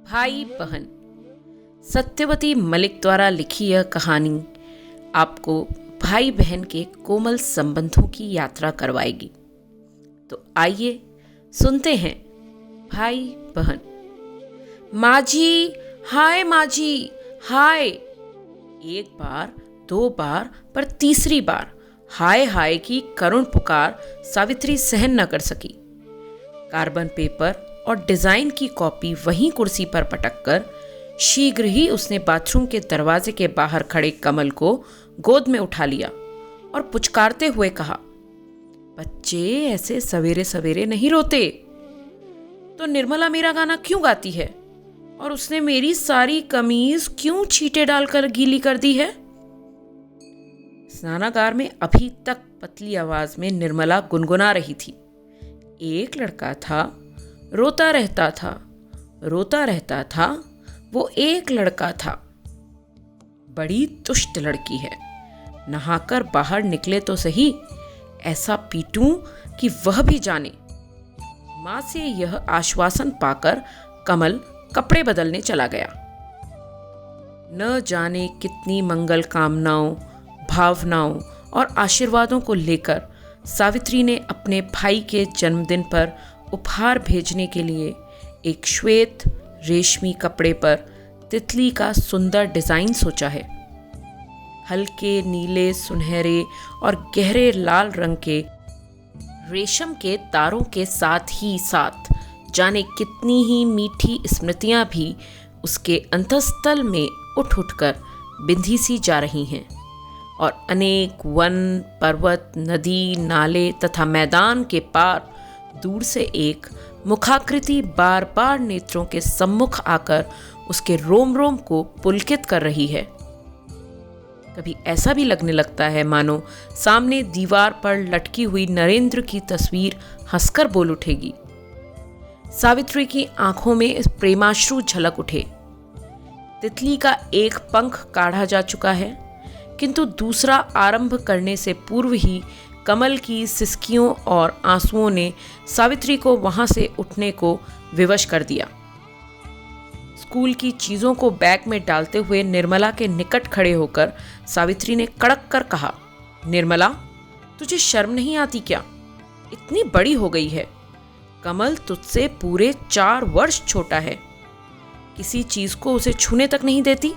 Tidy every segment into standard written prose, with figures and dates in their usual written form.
भाई बहन। सत्यवती मलिक द्वारा लिखी यह कहानी आपको भाई बहन के कोमल संबंधों की यात्रा करवाएगी। तो आइए सुनते हैं भाई बहन। माझी, हाय माझी, हाय। एक बार, दो बार, पर तीसरी बार हाय हाय की करुण पुकार सावित्री सहन न कर सकी। कार्बन पेपर और डिजाइन की कॉपी वहीं कुर्सी पर पटककर शीघ्र ही उसने बाथरूम के दरवाजे के बाहर खड़े कमल को गोद में उठा लिया और पुचकारते हुए कहा, बच्चे ऐसे सवेरे सवेरे नहीं रोते। तो निर्मला मेरा गाना क्यों गाती है और उसने मेरी सारी कमीज क्यों छींटे डालकर गीली कर दी है? स्नानागार में अभी तक पतली आवाज में निर्मला गुनगुना रही थी। एक लड़का था, रोता रहता था, रोता रहता था, वो एक लड़का था। बड़ी दुष्ट लड़की है, नहाकर बाहर निकले तो सही, ऐसा पीटूं कि वह भी जाने। मां से यह आश्वासन पाकर कमल कपड़े बदलने चला गया। न जाने कितनी मंगल कामनाओं, भावनाओं और आशीर्वादों को लेकर सावित्री ने अपने भाई के जन्मदिन पर उपहार भेजने के लिए एक श्वेत रेशमी कपड़े पर तितली का सुंदर डिजाइन सोचा है। हल्के नीले, सुनहरे और गहरे लाल रंग के रेशम के तारों के साथ ही साथ जाने कितनी ही मीठी स्मृतियां भी उसके अंतःस्थल में उठ उठकर बिंधी सी जा रही हैं और अनेक वन, पर्वत, नदी, नाले तथा मैदान के पार दूर से एक मुखाकृति बार बार नेत्रों के सम्मुख आकर उसके रोम रोम को पुलकित कर रही है। कभी ऐसा भी लगने लगता है मानो सामने दीवार पर लटकी हुई नरेंद्र की तस्वीर हंसकर बोल उठेगी। सावित्री की आंखों में प्रेमाश्रु झलक उठे। तितली का एक पंख काढ़ा जा चुका है, किंतु दूसरा आरंभ करने से पूर्व ही कमल की सिसकियों और आंसुओं ने सावित्री को वहां से उठने को विवश कर दिया। स्कूल की चीजों को बैग में डालते हुए निर्मला के निकट खड़े होकर सावित्री ने कड़क कर कहा, निर्मला, तुझे शर्म नहीं आती क्या? इतनी बड़ी हो गई है। कमल तुझसे पूरे 4 वर्ष छोटा है। किसी चीज को उसे छूने तक नहीं देती।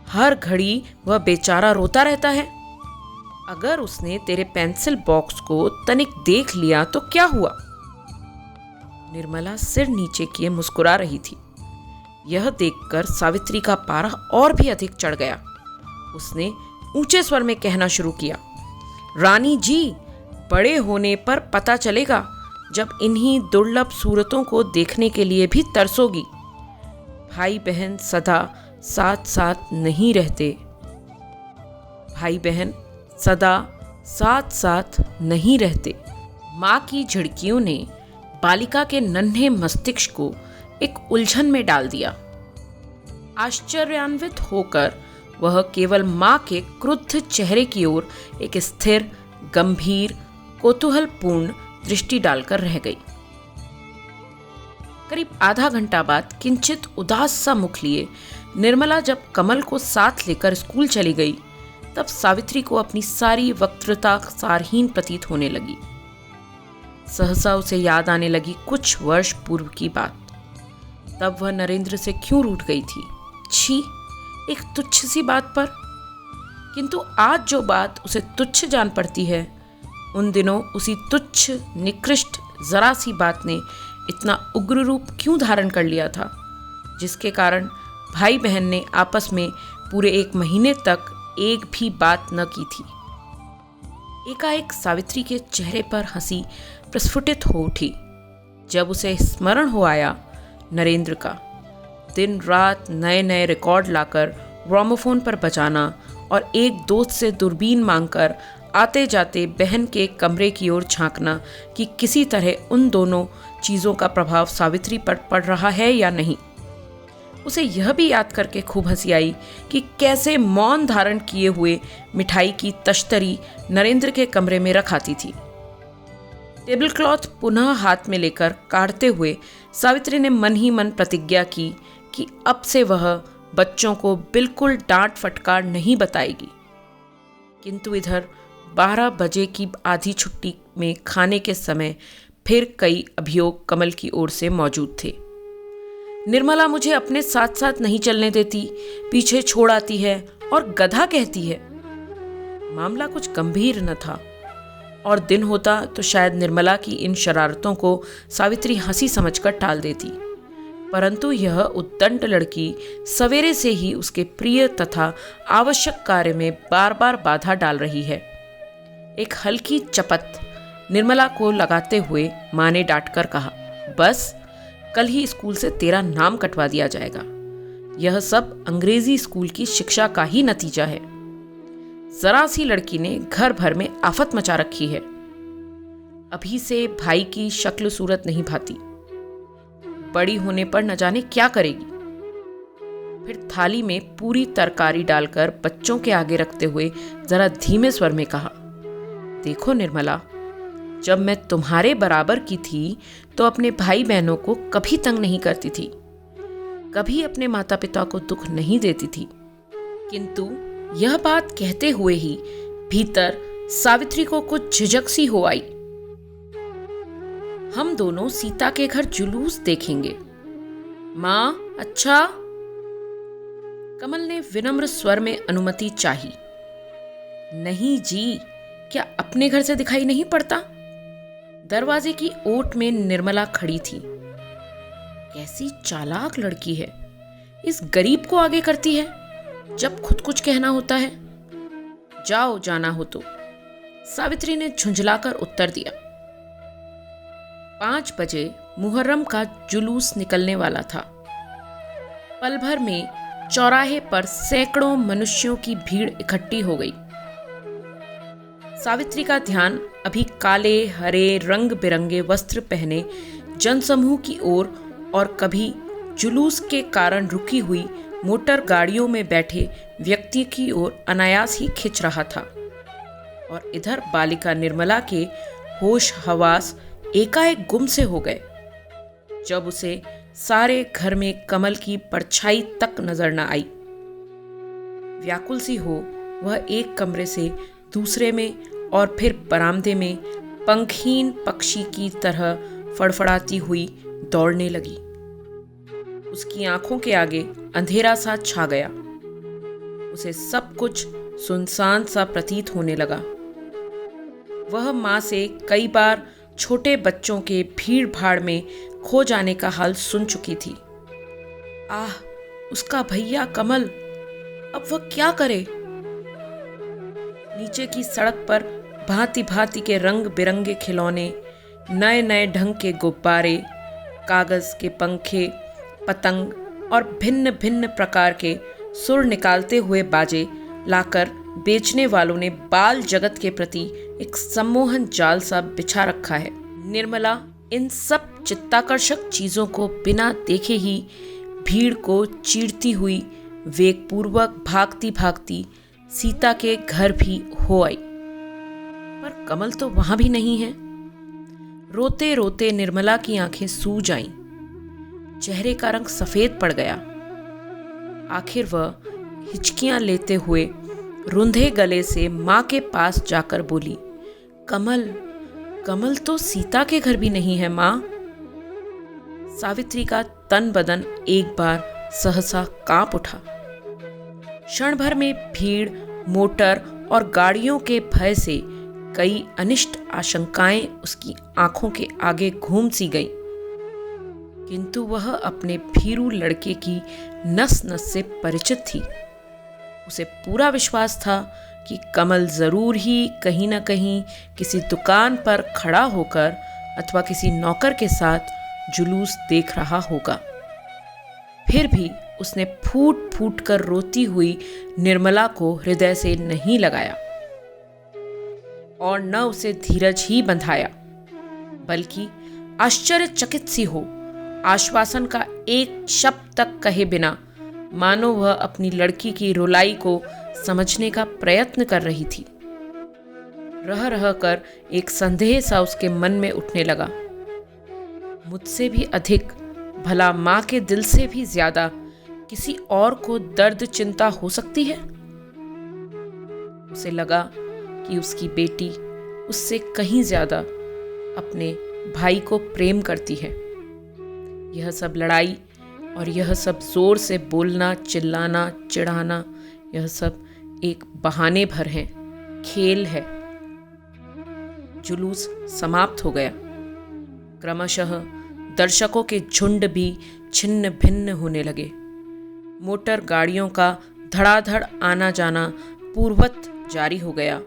हर घड़ी वह बेचारा रोता रहता है। अगर उसने तेरे पेंसिल बॉक्स को तनिक देख लिया तो क्या हुआ? निर्मला सिर नीचे किए मुस्कुरा रही थी। यह देखकर सावित्री का पारा और भी अधिक चढ़ गया। उसने ऊंचे स्वर में कहना शुरू किया, रानी जी, बड़े होने पर पता चलेगा जब इन्हीं दुर्लभ सूरतों को देखने के लिए भी तरसोगी। भाई बहन सदा साथ साथ नहीं रहते। भाई बहन सदा साथ साथ नहीं रहते। मां की झिड़कियों ने बालिका के नन्हे मस्तिष्क को एक उलझन में डाल दिया। आश्चर्यान्वित होकर वह केवल मां के क्रुद्ध चेहरे की ओर एक स्थिर, गंभीर, कौतूहलपूर्ण दृष्टि डालकर रह गई। करीब आधा घंटा बाद किंचित उदास सा मुख लिए निर्मला जब कमल को साथ लेकर स्कूल चली गई, तब सावित्री को अपनी सारी वक्तृता सारहीन प्रतीत होने लगी। सहसा उसे याद आने लगी कुछ वर्ष पूर्व की बात। तब वह नरेंद्र से क्यों रूठ गई थी? छी, एक तुच्छ सी बात पर। किंतु आज जो बात उसे तुच्छ जान पड़ती है, उन दिनों उसी तुच्छ, निकृष्ट, जरा सी बात ने इतना उग्र रूप क्यों धारण कर लिया था, जिसके कारण भाई बहन ने आपस में पूरे 1 महीने तक एक भी बात न की थी। एकाएक सावित्री के चेहरे पर हंसी प्रस्फुटित हो उठी जब उसे स्मरण हो आया नरेंद्र का। दिन रात नए नए रिकॉर्ड लाकर ग्रामोफोन पर बजाना और एक दोस्त से दूरबीन मांगकर आते जाते बहन के कमरे की ओर झांकना कि किसी तरह उन दोनों चीज़ों का प्रभाव सावित्री पर पड़ रहा है या नहीं। उसे यह भी याद करके खूब हंसी आई कि कैसे मौन धारण किए हुए मिठाई की तश्तरी नरेंद्र के कमरे में रखाती थी। टेबल क्लॉथ पुनः हाथ में लेकर काढ़ते हुए सावित्री ने मन ही मन प्रतिज्ञा की कि अब से वह बच्चों को बिल्कुल डांट फटकार नहीं बताएगी। किंतु इधर 12 बजे की आधी छुट्टी में खाने के समय फिर कई अभियोग कमल की ओर से मौजूद थे। निर्मला मुझे अपने साथ साथ नहीं चलने देती, पीछे छोड़ आती है और गधा कहती है। मामला कुछ गंभीर न था और दिन होता तो शायद निर्मला की इन शरारतों को सावित्री हंसी समझकर टाल देती, परंतु यह उद्दंड लड़की सवेरे से ही उसके प्रिय तथा आवश्यक कार्य में बार बार बाधा डाल रही है। एक हल्की चपत निर्मला को लगाते हुए माँ ने डांटकर कहा, बस कल ही स्कूल से तेरा नाम कटवा दिया जाएगा। यह सब अंग्रेजी स्कूल की शिक्षा का ही नतीजा है। जरा सी लड़की ने घर भर में आफत मचा रखी है। अभी से भाई की शक्ल सूरत नहीं भाती, बड़ी होने पर न जाने क्या करेगी। फिर थाली में पूरी तरकारी डालकर बच्चों के आगे रखते हुए जरा धीमे स्वर में कहा, देखो निर्मला, जब मैं तुम्हारे बराबर की थी तो अपने भाई बहनों को कभी तंग नहीं करती थी, कभी अपने माता पिता को दुख नहीं देती थी। किंतु यह बात कहते हुए ही भीतर सावित्री को कुछ झिझक सी हो आई। हम दोनों सीता के घर जुलूस देखेंगे। माँ, अच्छा? कमल ने विनम्र स्वर में अनुमति चाही। नहीं जी, क्या अपने घर से दिखाई नहीं पड़ता? दरवाजे की ओट में निर्मला खड़ी थी। कैसी चालाक लड़की है, इस गरीब को आगे करती है जब खुद कुछ कहना होता है। जाओ, जाना हो तो, सावित्री ने झुंझलाकर उत्तर दिया। 5 बजे मुहर्रम का जुलूस निकलने वाला था। पल भर में चौराहे पर सैकड़ों मनुष्यों की भीड़ इकट्ठी हो गई। सावित्री का ध्यान अभी काले हरे रंग बिरंगे वस्त्र पहने जनसमूह की ओर और कभी जुलूस के कारण रुकी हुई मोटर गाड़ियों में बैठे व्यक्ति की ओर अनायास ही खिंच रहा था। और इधर बालिका निर्मला के होश हवास एकाएक गुम से हो गए जब उसे सारे घर में कमल की परछाई तक नजर न आई। व्याकुल सी हो वह एक कमरे से दूसरे में और फिर बरामदे में पंखहीन पक्षी की तरह फड़फड़ाती हुई दौड़ने लगी। उसकी आंखों के आगे अंधेरा सा छा गया। उसे सब कुछ सुनसान सा प्रतीत होने लगा। वह माँ से कई बार छोटे बच्चों के भीड़ भाड़ में खो जाने का हाल सुन चुकी थी। आह, उसका भैया कमल, अब वह क्या करे? नीचे की सड़क पर भांति भांति के रंग बिरंगे खिलौने, नए नए ढंग के गुब्बारे, कागज के पंखे, पतंग और भिन्न भिन्न प्रकार के सुर निकालते हुए बाजे लाकर बेचने वालों ने बाल जगत के प्रति एक सम्मोहन जाल सा बिछा रखा है। निर्मला इन सब चित्ताकर्षक चीजों को बिना देखे ही भीड़ को चीरती हुई वेगपूर्वक भागती भागती सीता के घर भी हो आई। पर कमल तो वहां भी नहीं है। रोते रोते निर्मला की आंखें सूज आईं। चेहरे का रंग सफेद पड़ गया। आखिर वह हिचकियां लेते हुए रुंधे गले से मां के पास जाकर बोली, कमल, कमल तो सीता के घर भी नहीं है मां। सावित्री का तन बदन एक बार सहसा कांप उठा। क्षण भर में भीड़, मोटर और गाड़ियों के भय से कई अनिष्ट आशंकाएं उसकी आंखों के आगे घूम सी गईं। किंतु वह अपने भीरू लड़के की नस नस से परिचित थी। उसे पूरा विश्वास था कि कमल जरूर ही कहीं न कहीं किसी दुकान पर खड़ा होकर अथवा किसी नौकर के साथ जुलूस देख रहा होगा। फिर भी उसने फूट फूट कर रोती हुई निर्मला को हृदय से नहीं लगाया और न उसे धीरज ही बंधाया, बल्कि आश्चर्यचकित सी हो आश्वासन का एक शब्द तक कहे बिना मानो वह अपनी लड़की की रुलाई को समझने का प्रयत्न कर रही थी। रह रह कर एक संदेह सा उसके मन में उठने लगा। मुझसे भी अधिक, भला माँ के दिल से भी ज्यादा किसी और को दर्द चिंता हो सकती है? उसे लगा कि उसकी बेटी उससे कहीं ज्यादा अपने भाई को प्रेम करती है। यह सब लड़ाई और यह सब जोर से बोलना, चिल्लाना, चिढ़ाना, यह सब एक बहाने भर है, खेल है। जुलूस समाप्त हो गया। क्रमशः दर्शकों के झुंड भी छिन्न भिन्न होने लगे। मोटर गाड़ियों का धड़ाधड़ आना जाना पूर्ववत जारी हो गया।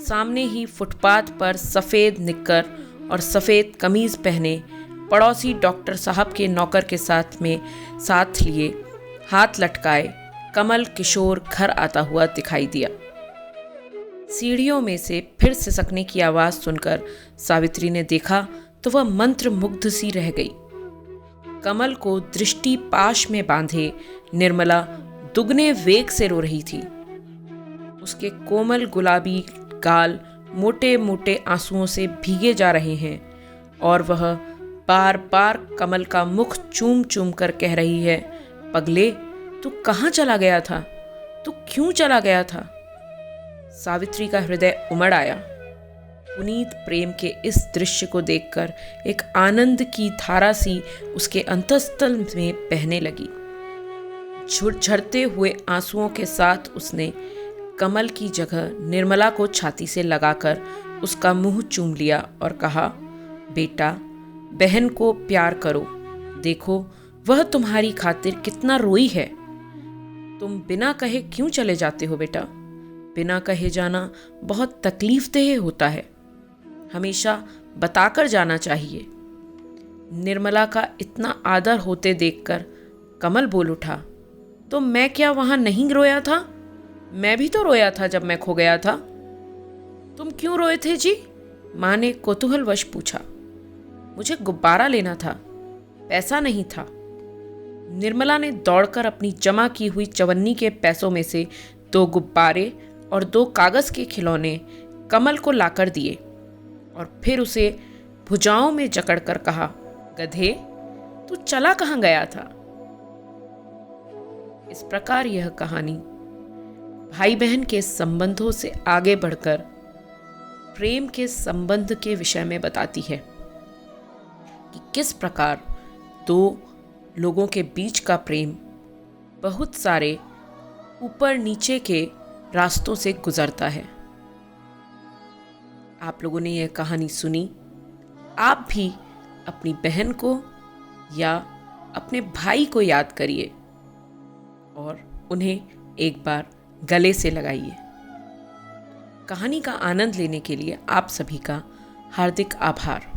सामने ही फुटपाथ पर सफ़ेद निक्कर और सफ़ेद कमीज पहने पड़ोसी डॉक्टर साहब के नौकर के साथ लिए हाथ लटकाए कमल किशोर घर आता हुआ दिखाई दिया। सीढ़ियों में से फिर सिसकने की आवाज़ सुनकर सावित्री ने देखा तो वह मंत्र मुग्ध सी रह गई। कमल को दृष्टि पाश में बांधे निर्मला दुगने वेग से रो रही थी। उसके कोमल गुलाबी गाल मोटे मोटे आंसुओं से भीगे जा रहे हैं और वह बार बार कमल का मुख चूम चूम कर कह रही है, पगले, तू कहाँ चला गया था? तू क्यों चला गया था? सावित्री का हृदय उमड़ आया। पुनीत प्रेम के इस दृश्य को देखकर एक आनंद की धारा सी उसके अंतःस्थल में बहने लगी। झरते हुए आंसुओं के साथ उसने कमल की जगह निर्मला को छाती से लगाकर उसका मुंह चूम लिया और कहा, बेटा, बहन को प्यार करो। देखो वह तुम्हारी खातिर कितना रोई है। तुम बिना कहे क्यों चले जाते हो बेटा? बिना कहे जाना बहुत तकलीफदेह होता है। हमेशा बताकर जाना चाहिए। निर्मला का इतना आदर होते देखकर कमल बोल उठा, तो मैं क्या वहां नहीं रोया था? मैं भी तो रोया था जब मैं खो गया था। तुम क्यों रोए थे जी? माँ ने कौतूहलवश पूछा। मुझे गुब्बारा लेना था, पैसा नहीं था। निर्मला ने दौड़कर अपनी जमा की हुई चवन्नी के पैसों में से 2 गुब्बारे और 2 कागज के खिलौने कमल को लाकर दिए और फिर उसे भुजाओं में जकड़कर कहा, गधे, तू चला कहाँ गया था? इस प्रकार यह कहानी भाई बहन के संबंधों से आगे बढ़कर प्रेम के संबंध के विषय में बताती है कि किस प्रकार 2 लोगों के बीच का प्रेम बहुत सारे ऊपर नीचे के रास्तों से गुजरता है। आप लोगों ने यह कहानी सुनी। आप भी अपनी बहन को या अपने भाई को याद करिए और उन्हें एक बार गले से लगाइए। कहानी का आनंद लेने के लिए आप सभी का हार्दिक आभार।